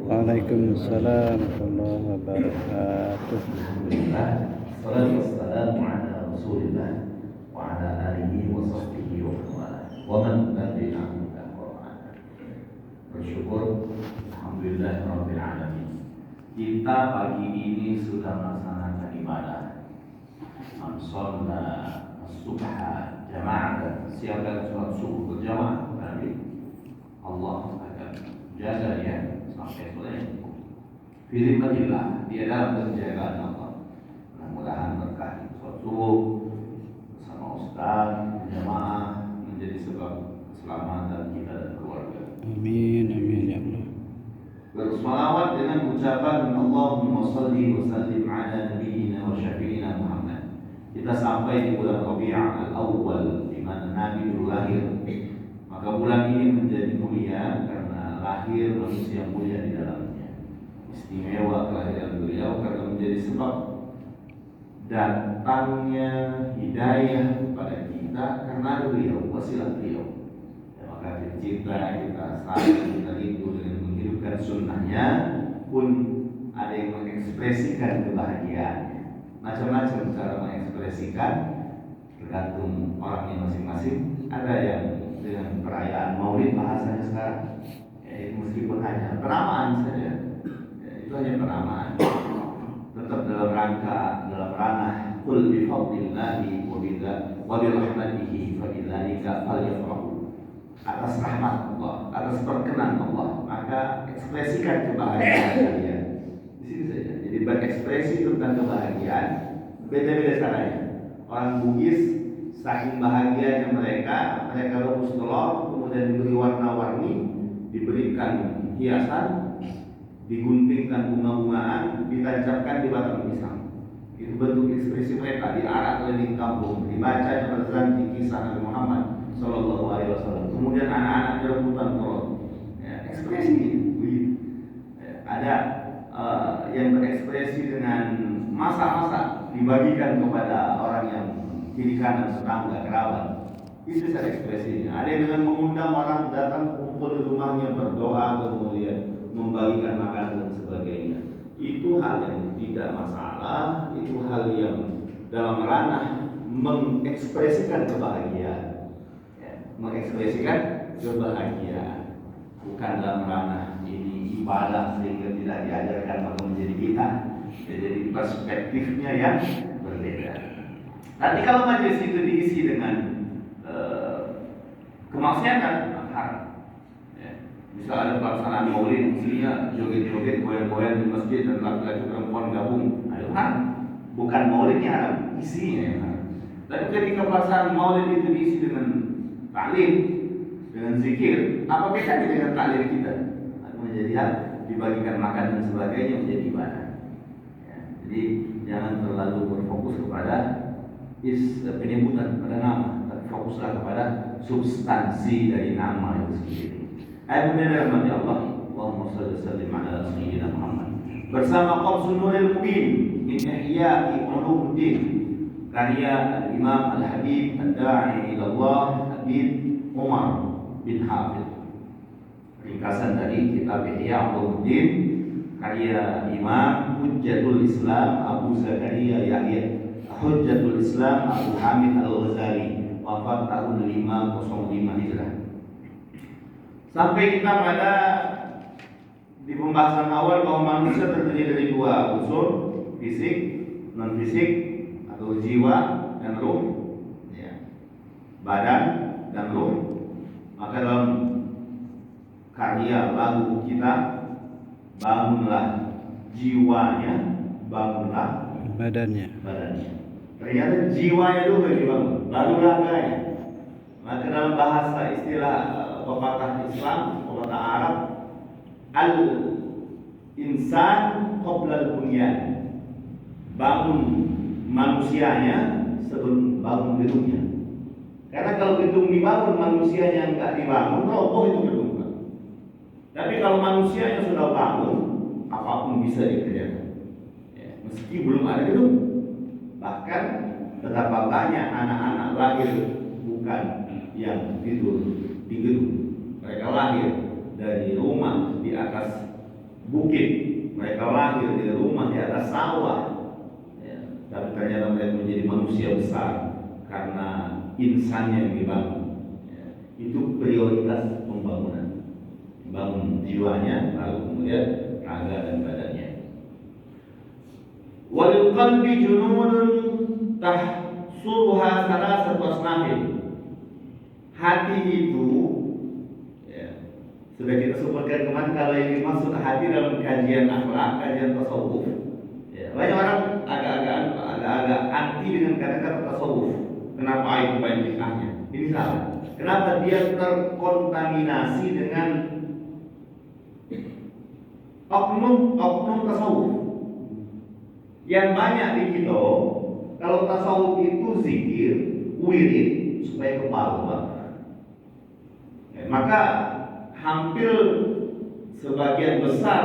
Waalaikumsalam warahmatullahi wabarakatuh. Salatu wassalamu ala Rasulillah wa ala alihi wa sahbihi wa man tabi'ahum bi ihsan. Bersyukur alhamdulillah rabbil alamin. Kita pagi ini sudah melaksanakan ibadah. Man shalla as-subha jama'atan, siapa sholat subuh berjamaah, berarti Allah akan jaga dia sampai sore. Firmatillah, dia dalam penjagaan Allah. Mudah-mudahan berkah sholat subuh bersama Ustaz, jamaah menjadi sebab keselamatan kita dan keluarga. Amin, amin ya Allah. Berselawat dengan ucapan Allahumma salli wa sallim ala nabiyyina wa syafi'ina Muhammad. Kita sampai di bulan Rabi'ah al-Awwal, di mana Nabi dulu lahir. Maka bulan ini menjadi mulia karena lahir manusia mulia di dalamnya. Istimewa kelahiran beliau karena menjadi sebab datangnya hidayah kepada kita karena beliau, wasilah beliau. Ya, maka kita selalu kita rindu dengan menghidupkan sunnahnya, pun ada yang mengekspresikan kebahagiaannya. Macam-macam cara mengekspresikan, tergantung orangnya masing-masing. Ada yang dengan perayaan Maulid bahasanya sekarang, ya, meskipun hanya penamaan saja, ya, itu hanya penamaan. Tetap dalam ranah qul bi fadlillahi wa bi rahmatihi fa bidzalika falyafrahu. Atas rahmat Allah, atas perkenan Allah, maka ekspresikan kebahagiaan kalian. Di sini saja. Jadi berekspresi tentang kebahagiaan beda-beda caranya. Orang Bugis saking bahagianya mereka rebus telur, kemudian diberi warna-warni, diberikan hiasan, diguntingkan bunga-bungaan, ditancapkan di batang pisang. Itu bentuk ekspresi mereka, diarak keliling kampung, dibaca pada di kisah Nabi Muhammad Sallallahu Alaihi Wasallam. Kemudian anak-anak rebutan telur. Ya, ekspresi begitu. Ya, ada yang berekspresi dengan masak-masak, dibagikan kepada orang yang kiri kanan, tetangga, kerabat. Itu cara ekspresinya. Ada yang dengan mengundang orang datang kumpul di rumahnya, berdoa, kemudian membagikan makanan dan sebagainya. Itu hal yang tidak masalah. Itu hal yang dalam ranah mengekspresikan kebahagiaan, ya, mengekspresikan kebahagiaan, bukan dalam ranah ini ibadah sehingga tidak diajarkan atau menjadi bid'ah. Jadi perspektifnya yang berbeda. Nanti kalau majelis itu diisi dengan kemaksiatan, haram. Ya. Misal ada pelaksanaan maulid, isinya joget-joget, goyang-goyang di masjid dan laki-laki perempuan gabung, itu haram. Bukan maulidnya haram, isinya yang haram. Tapi ketika pelaksanaan maulid itu diisi dengan taklim, dengan zikir, apa bedanya dengan taklim kita? Menjadi hal dibagikan makan dan sebagainya menjadi ibadah. Ya. Jadi jangan terlalu berfokus kepada penyebutan pada nama, tapi fokuslah kepada substansi dari nama itu sendiri. Ayat dari Allah, Allahumma shalli wa sallim ala sayyidina Muhammad. Bersama Qamsun Nuril Mubin min Ihya'i Ulumuddin, karya Imam Al-Habib Ad-Da'i ila Allah Habib Umar bin Hafidh. Ringkasan dari kitab Ihya' Ulumuddin karya Imam Hujjatul Islam Abu Zakaria Yahya Hujjatul Islam Abu Hamid Al-Ghazali, wafat tahun 505 Hijrah. Sampai kita pada di pembahasan awal bahwa manusia terdiri dari dua unsur, fisik, non fisik atau jiwa dan ruh, ya. Badan dan ruh. Maka dalam karya lagu kita, bangunlah jiwanya, bangunlah Badannya. Ternyata jiwanya dulu yang dibangun, baru raganya. Maka dalam bahasa istilah pepatah Islam, pepatah Arab, al-insan qabla al-bunyan, bangun manusianya sebelum bangun gedungnya. Karena kalau gedung dibangun, manusianya enggak dibangun, roboh itu gedung. Tapi kalau manusianya sudah bangun, apapun bisa dikerjakan, ya, meski belum ada gedung. Bahkan betapa banyak anak-anak lahir bukan yang tidur di gedung. Mereka lahir dari rumah di atas bukit, mereka lahir di rumah di atas sawah, ya. Tapi ternyata mereka menjadi manusia besar karena insannya yang dibangun. Ya. Itu prioritas pembangunan, bangun jiwanya, lalu kemudian raga dan badannya. Walil qalbi junudun tahsuruha salasatu asnafin. Hati itu, ya, sudah kita sebutkan kemarin kalau yang dimaksud hati dalam kajian akhlak, kajian tasawuf. Ya, banyak orang agak-agak anti dengan kata-kata tasawuf. Kenapa itu banyak bid'ahnya? Ini salah. Kenapa dia terkontaminasi dengan oknum tasawuf? Yang banyak di kita, kalau tasawuf itu zikir, wirid supaya kepala. Maka hampir sebagian besar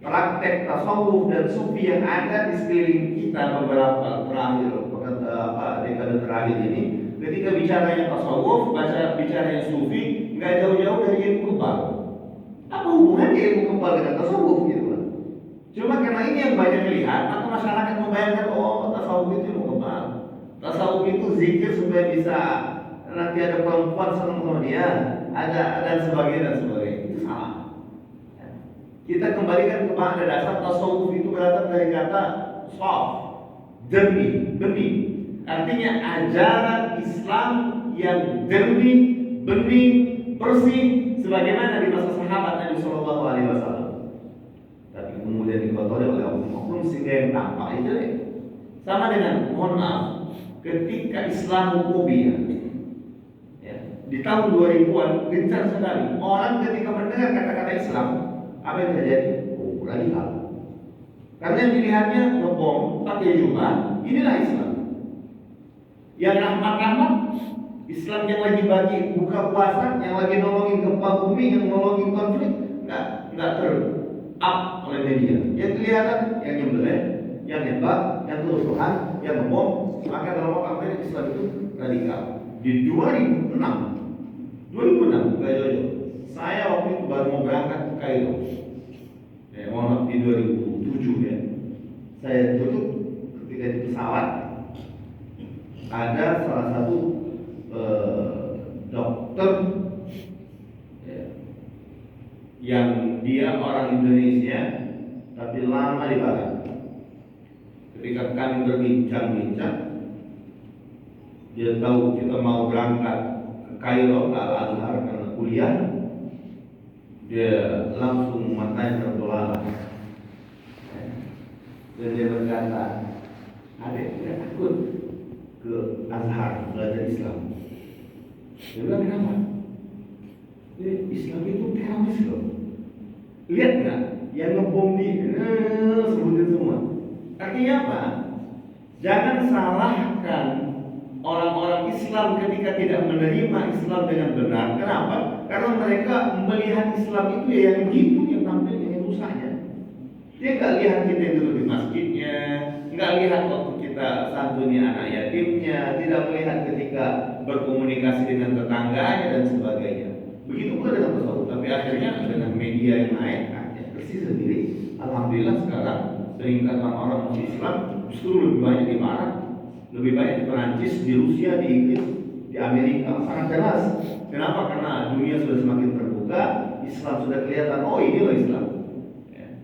praktek tasawuf dan sufi yang ada di sekeliling kita beberapa dekade terakhir ini, ketika bicaranya tasawuf, bicaranya sufi, nggak jauh-jauh dari ilmu kebal. Apa hubungannya ilmu kebal dengan tasawuf gitu kan? Cuma karena ini yang banyak lihat, maka masyarakat membayangkan, oh tasawuf itu ilmu kebal, tasawuf itu zikir supaya bisa nanti ada perempuan senang sama dia, ada dan sebagainya. Itu salah. Kita kembalikan kepada dasar tasawuf itu berasal dari kata soft, jernih, bening. Artinya ajaran Islam yang jernih, bening, bersih, sebagaimana di masa sahabat Nabi Shallallahu Alaihi Wasallam. Tapi kemudian dikotori oleh oknum sehingga yang tampak itu sama dengan, mohon maaf, ketika Islamophobia di tahun 2000-an gencar sekali. Orang ketika mendengar kata-kata Islam, apa yang terjadi? Oh, radikal. Karena yang dilihatnya ngebom, pakai jubah, inilah Islam. Yang rahmat-rahmat, Islam yang lagi bagi buka puasa, yang lagi nolongin gempa bumi, yang nolongin konflik, nggak ter-up oleh media. Yang kelihatan, yang nyembelih, yang nembak, yang kerusuhan, yang ngebom. Maka dalam waktu Islam itu radikal. Di 2006 nggak jauh. Saya waktu itu baru mau berangkat ke Kairo. Mohon maaf, di 2007 ya. Saya duduk ketika di pesawat, ada salah satu dokter yang dia orang Indonesia tapi lama di Barat. Ketika kami berbincang-bincang, dia tahu kita mau berangkat ke Kairo, ke Al-Azhar karena kuliah. Dia langsung matanya terbelalak. Dan dia berkata, "Adek, tidak takut ke Azhar belajar Islam?" Dia bilang, "Kenapa?" Islam itu teroris loh. Lihat nggak? Yang ngebom di sebutin semua. Artinya apa? Jangan salahkan orang-orang Islam ketika tidak menerima Islam dengan benar. Kenapa? Karena mereka melihat Islam itu ya yang begitu, yang tampilnya, yang rusaknya. Dia nggak lihat kita duduk di masjidnya, nggak lihat waktu kita santuni anak yatimnya, tidak melihat ketika berkomunikasi dengan tetangganya dan sebagainya. Begitu pula dengan tasawuf. Tapi akhirnya dengan media yang naik, bersih sendiri. Alhamdulillah sekarang peningkatan orang masuk Islam justru lebih banyak di Barat, lebih banyak di Perancis, di Rusia, di Inggris, di Amerika. Sangat jelas. Kenapa? Karena dunia sudah semakin terbuka, Islam sudah kelihatan. Oh, ini loh Islam.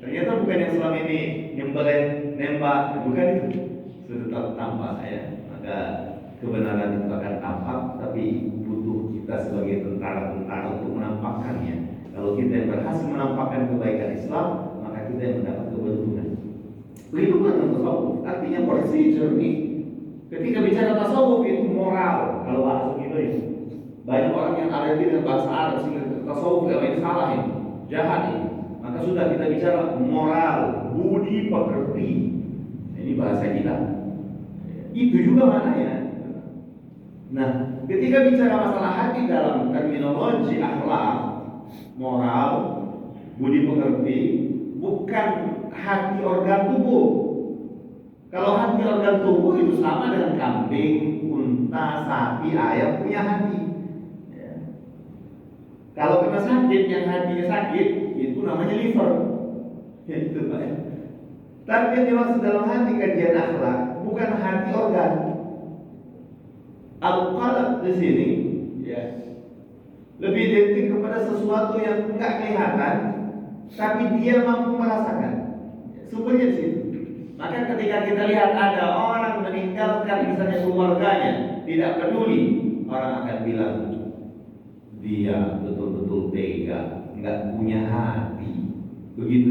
Ternyata bukan yang selama ini nyembelih, nembak, bukan itu. Sudah tampak ya. Maka kebenaran itu akan tampak, tapi butuh kita sebagai tentara-tentara untuk menampakkannya. Kalau kita yang berhasil menampakkan kebaikan Islam, maka kita yang mendapat keberuntungan. Begitu pula dengan tasawuf. Artinya bersih, jernih. Ketika bicara tasawuf itu moral. Kalau bahasa kita itu banyak orang yang alergi dengan bahasa Arab sehingga tasawuf ini salah ini, jahat ini. Maka sudah kita bicara moral, budi pekerti. Ini bahasa kita. Itu juga maknanya. Nah, ketika bicara masalah hati dalam terminologi akhlak, moral, budi pekerti, bukan hati organ tubuh. Kalau hati organ tubuh itu sama dengan kambing, unta, sapi, ayam punya hati. Ya. Kalau kena sakit, yang hatinya sakit, itu namanya liver. Itu Pak. Tapi yang dimaksud dalam hati kajian akhlak bukan hati organ. Al-qalb di sini ya lebih identik kepada sesuatu yang enggak kelihatan tapi dia mampu merasakan. Sumbernya di sini. Maka ketika kita lihat ada orang meninggalkan misalnya keluarganya, tidak peduli, orang akan bilang dia betul-betul tega, enggak punya hati. Begitu